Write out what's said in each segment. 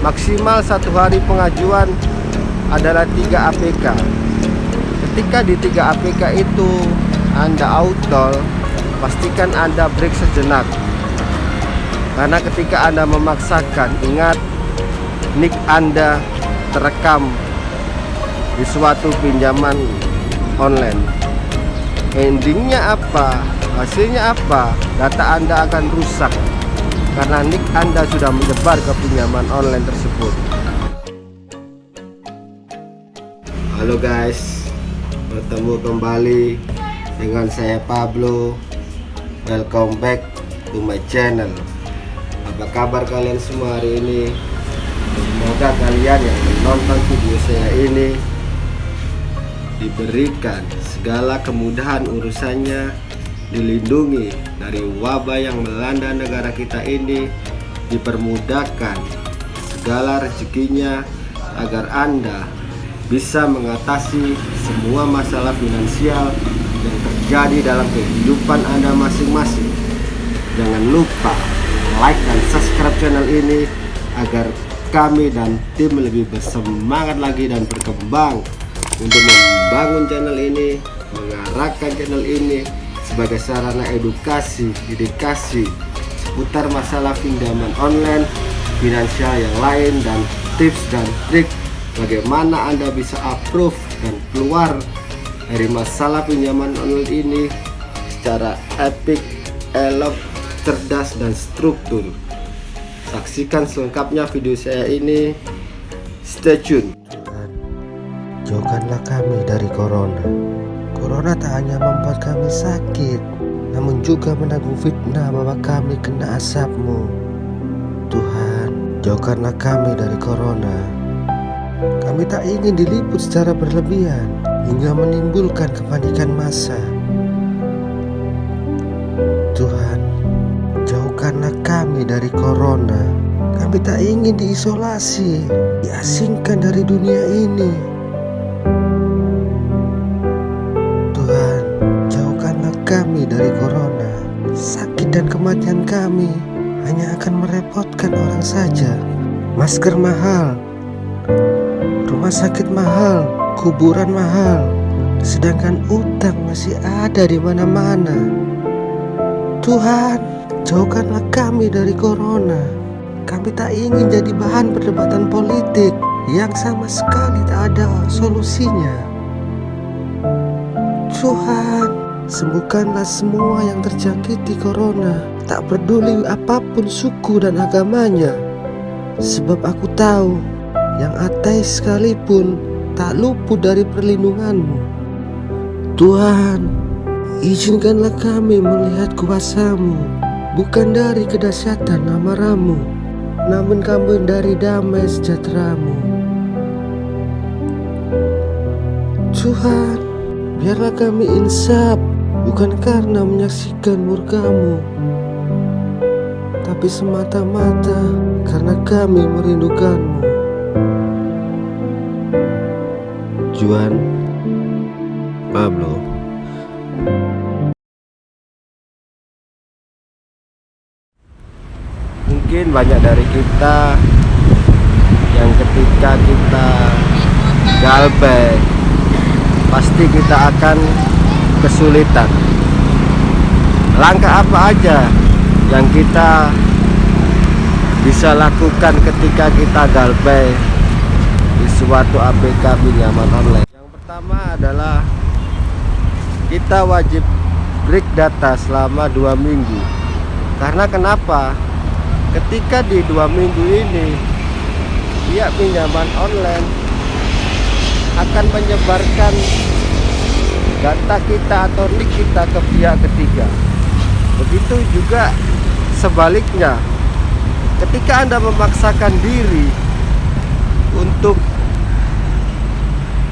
maksimal 1 hari pengajuan adalah 3 APK. Ketika di 3 APK itu Anda outdoor, pastikan Anda break sejenak. Karena ketika Anda memaksakan, ingat nik Anda terekam di suatu pinjaman online. Endingnya apa? Hasilnya apa? Data Anda akan rusak karena nik Anda sudah menyebar ke pinjaman online tersebut. Halo guys, bertemu kembali dengan saya Pablo. Welcome back to my channel. Apa kabar kalian semua hari ini? Semoga kalian yang menonton video saya ini diberikan segala kemudahan urusannya, dilindungi dari wabah yang melanda negara kita ini, dipermudahkan segala rezekinya agar Anda bisa mengatasi semua masalah finansial yang terjadi dalam kehidupan Anda masing-masing. Jangan lupa like dan subscribe channel ini agar kami dan tim lebih bersemangat lagi dan berkembang untuk membangun channel ini, mengarahkan channel ini sebagai sarana edukasi, dedikasi seputar masalah pinjaman online, finansial yang lain, dan tips dan trik bagaimana Anda bisa approve dan keluar dari masalah pinjaman online ini secara epic, elok, cerdas, dan struktur. Saksikan selengkapnya video saya ini. Stay tune. Tuhan, jauhkanlah kami dari corona. Corona tak hanya membuat kami sakit, namun juga menanggung fitnah bahwa kami kena asap-Mu. Tuhan, jauhkanlah kami dari corona. Kami tak ingin diliput secara berlebihan hingga menimbulkan kepanikan massa. Tuhan, jauhkanlah kami dari corona. Kami tak ingin diisolasi, diasingkan dari dunia ini. Tuhan, jauhkanlah kami dari corona. Sakit dan kematian kami hanya akan merepotkan orang saja. Masker mahal, rumah sakit mahal, kuburan mahal, sedangkan utang masih ada di mana-mana. Tuhan, jauhkanlah kami dari corona. Kami tak ingin jadi bahan perdebatan politik yang sama sekali tak ada solusinya. Tuhan, sembuhkanlah semua yang terjangkiti corona, tak peduli apapun suku dan agamanya. Sebab aku tahu yang ateis sekalipun tak luput dari perlindungan-Mu. Tuhan, izinkanlah kami melihat kuasa-Mu, bukan dari kedahsyatan amarah-Mu, namun kami dari damai sejahtera-Mu. Tuhan, biarlah kami insaf, bukan karena menyaksikan murka-Mu, tapi semata-mata karena kami merindukan-Mu. Juan Pablo. Mungkin banyak dari kita yang ketika kita galbek pasti kita akan kesulitan. Langkah apa aja yang kita bisa lakukan ketika kita galbek di suatu APK pinjaman online? Yang pertama adalah kita wajib break data selama 2 minggu. Karena kenapa? Ketika di 2 minggu ini pihak pinjaman online akan menyebarkan data kita atau nik kita ke pihak ketiga. Begitu juga sebaliknya, ketika Anda memaksakan diri untuk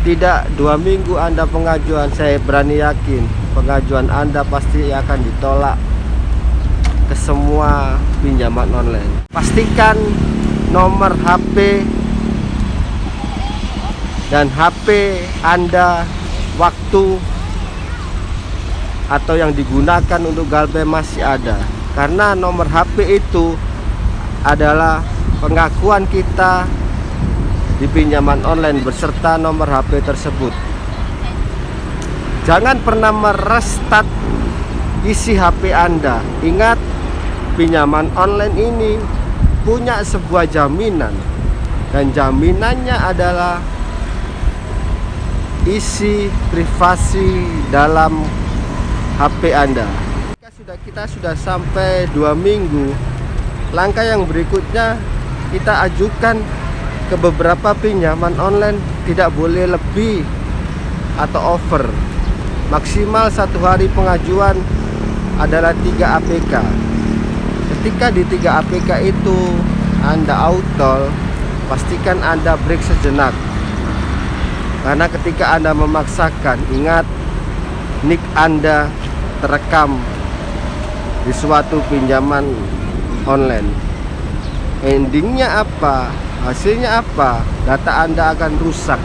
tidak 2 minggu Anda pengajuan, saya berani yakin pengajuan Anda pasti akan ditolak ke semua pinjaman online. Pastikan nomor HP dan HP Anda, waktu atau yang digunakan untuk galbek masih ada. Karena nomor HP itu adalah pengakuan kita di pinjaman online beserta nomor HP tersebut. Jangan pernah merestart isi HP Anda. Ingat, pinjaman online ini punya sebuah jaminan, dan jaminannya adalah isi privasi dalam HP Anda. Kita sudah sampai 2 minggu. Langkah yang berikutnya, kita ajukan ke beberapa pinjaman online, tidak boleh lebih atau over. Maksimal 1 hari pengajuan adalah 3 APK. Ketika di 3 APK itu Anda auto, pastikan Anda break sejenak. Karena ketika Anda memaksakan, ingat, nik Anda terekam di suatu pinjaman online. Endingnya apa? Hasilnya apa? Data Anda akan rusak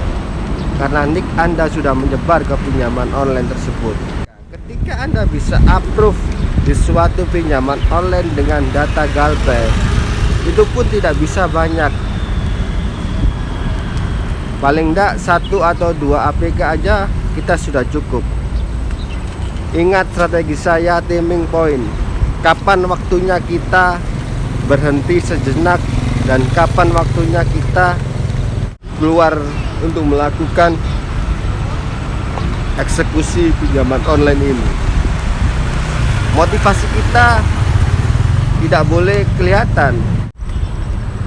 karena nik Anda sudah menyebar ke pinjaman online tersebut. Ketika Anda bisa approve di suatu pinjaman online dengan data galbay, itu pun tidak bisa banyak. Paling tidak 1 atau 2 APK aja kita sudah cukup. Ingat strategi saya, timing point. Kapan waktunya kita berhenti sejenak dan kapan waktunya kita keluar untuk melakukan eksekusi pinjaman online ini. Motivasi kita tidak boleh kelihatan,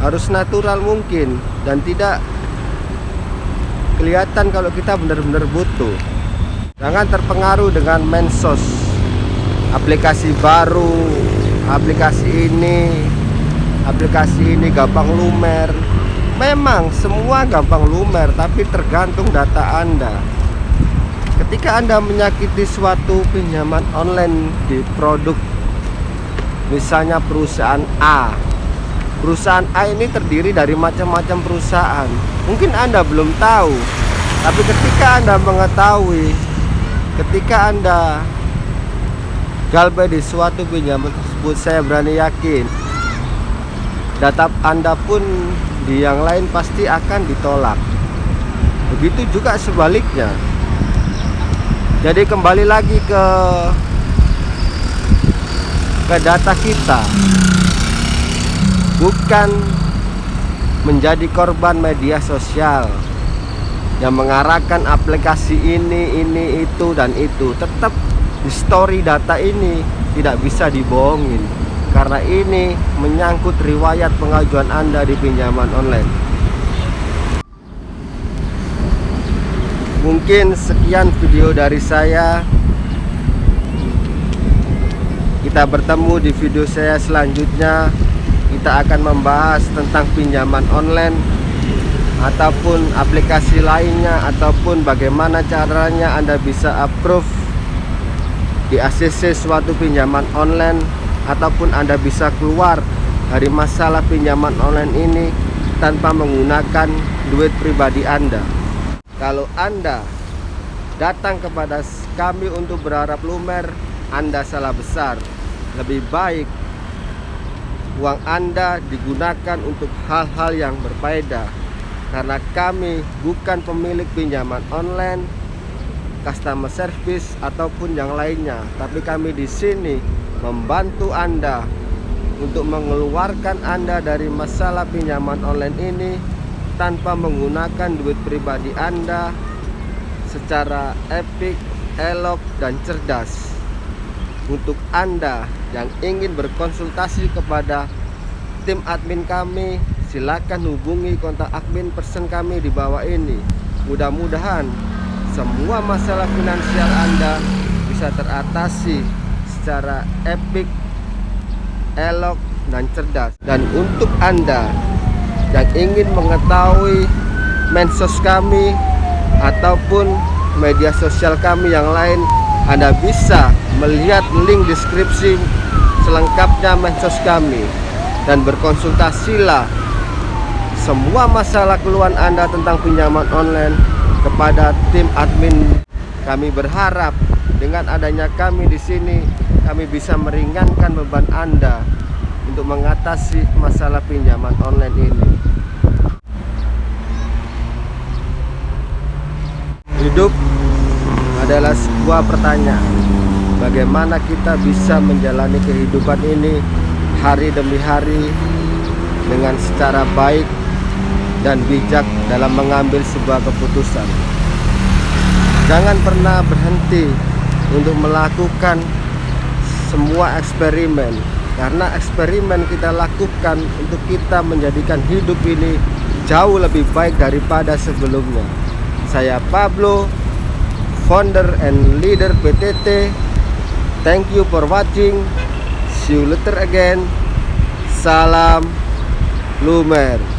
harus natural mungkin, dan tidak kelihatan kalau kita benar-benar butuh. Jangan terpengaruh dengan medsos, aplikasi baru, aplikasi ini gampang lumer. Memang semua gampang lumer, tapi tergantung data Anda. Ketika Anda menyakiti suatu pinjaman online di produk, misalnya perusahaan A. Perusahaan A ini terdiri dari macam-macam perusahaan. Mungkin Anda belum tahu, tapi ketika Anda mengetahui, ketika Anda galbay di suatu pinjaman tersebut, saya berani yakin data Anda pun di yang lain pasti akan ditolak. Begitu juga sebaliknya. Jadi kembali lagi ke data kita, bukan menjadi korban media sosial yang mengarahkan aplikasi ini, itu, dan itu. Tetap di story data ini tidak bisa dibohongin, karena ini menyangkut riwayat pengajuan Anda di pinjaman online. Mungkin sekian video dari saya. Kita bertemu di video saya selanjutnya. Kita akan membahas tentang pinjaman online ataupun aplikasi lainnya, ataupun bagaimana caranya Anda bisa approve di ACC suatu pinjaman online, ataupun Anda bisa keluar dari masalah pinjaman online ini tanpa menggunakan duit pribadi Anda. Kalau Anda datang kepada kami untuk berharap lumer, Anda salah besar. Lebih baik uang Anda digunakan untuk hal-hal yang berfaedah, karena kami bukan pemilik pinjaman online, customer service, ataupun yang lainnya. Tapi kami di sini membantu Anda untuk mengeluarkan Anda dari masalah pinjaman online ini tanpa menggunakan duit pribadi Anda, secara epic, elok, dan cerdas. Untuk Anda yang ingin berkonsultasi kepada tim admin kami, silakan hubungi kontak admin person kami di bawah ini. Mudah-mudahan semua masalah finansial Anda bisa teratasi secara epic, elok, dan cerdas. Dan untuk Anda yang ingin mengetahui medsos kami ataupun media sosial kami yang lain, Anda bisa melihat link deskripsi selengkapnya medsos kami, dan berkonsultasilah semua masalah keluhan Anda tentang pinjaman online kepada tim admin. Kami berharap dengan adanya kami di sini, kami bisa meringankan beban Anda untuk mengatasi masalah pinjaman online ini. Hidup adalah sebuah pertanyaan. Bagaimana kita bisa menjalani kehidupan ini hari demi hari dengan secara baik dan bijak dalam mengambil sebuah keputusan. Jangan pernah berhenti untuk melakukan semua eksperimen, karena eksperimen kita lakukan untuk kita menjadikan hidup ini jauh lebih baik daripada sebelumnya. Saya Pablo, founder and leader PTT. Thank you for watching. See you later again. Salam Lumer.